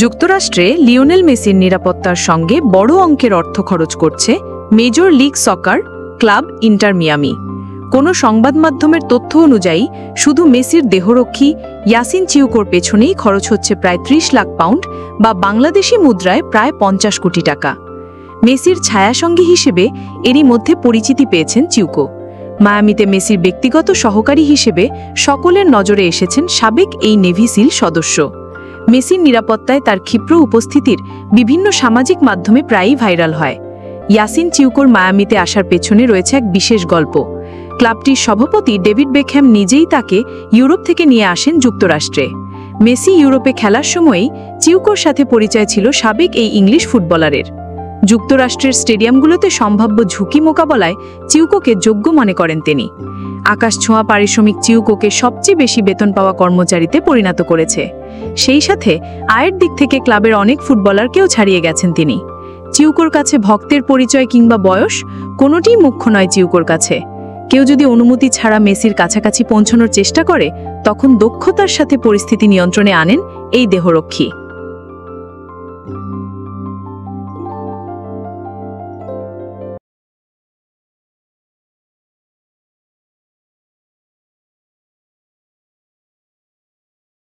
যুক্তরাষ্ট্রে লিওনেল মেসির নিরাপত্তার সঙ্গে বড় অঙ্কের অর্থ খরচ করছে major league soccer club inter Miami. কোনো সংবাদ মাধ্যমের তথ্য অনুযায়ী শুধু মেসির দেহরক্ষী ইয়াসিন চিউকোর পেছনেই খরচ হচ্ছে প্রায় ৩০ লাখ পাউন্ড বা বাংলাদেশি মুদ্রায় প্রায় ৫০ কোটি টাকা। মেসির ছায়াসঙ্গী হিসেবে এরই মধ্যে পরিচিতি পেয়েছেন চিউকো। মায়ামিতে মেসির ব্যক্তিগত সহকারী হিসেবে সকলের নজরে এসেছেন সাবেক এই নেভি সিল সদস্য। মেসির নিরাপত্তায় তার ক্ষিপ্র উপস্থিতির বিভিন্ন সামাজিক মাধ্যমে প্রায়ই ভাইরাল হয়। ইয়াসিন চিউকোর মায়ামিতে আসার পেছনে রয়েছে এক বিশেষ গল্প। ক্লাবটির সভাপতি ডেভিড বেকহ্যাম নিজেই তাকে ইউরোপ থেকে নিয়ে আসেন যুক্তরাষ্ট্রে। মেসি ইউরোপে খেলার সময়ই চিউকোর সাথে পরিচয় ছিল সাবেক এই ইংলিশ ফুটবলারের। যুক্তরাষ্ট্রের স্টেডিয়ামগুলোতে সম্ভাব্য ঝুঁকি মোকাবেলায় চিউকোকে যোগ্য মনে করেন তিনি। আকাশ ছোঁয়া পারিশ্রমিক চিউকোকে সবচেয়ে বেশি বেতন পাওয়া কর্মচারীতে পরিণত করেছে। সেই সাথে আয়ের দিক থেকে ক্লাবের অনেক ফুটবলারকেও ছাড়িয়ে গেছেন তিনি। চিউকোর কাছে ভক্তের পরিচয় কিংবা বয়স কোনোটিই মুখ্য নয় চিউকোর কাছে। কেউ যদি অনুমতি ছাড়া মেসির কাছাকাছি পৌঁছানোর চেষ্টা করে, তখন দক্ষতার সাথে পরিস্থিতি নিয়ন্ত্রণে আনেন এই দেহরক্ষী।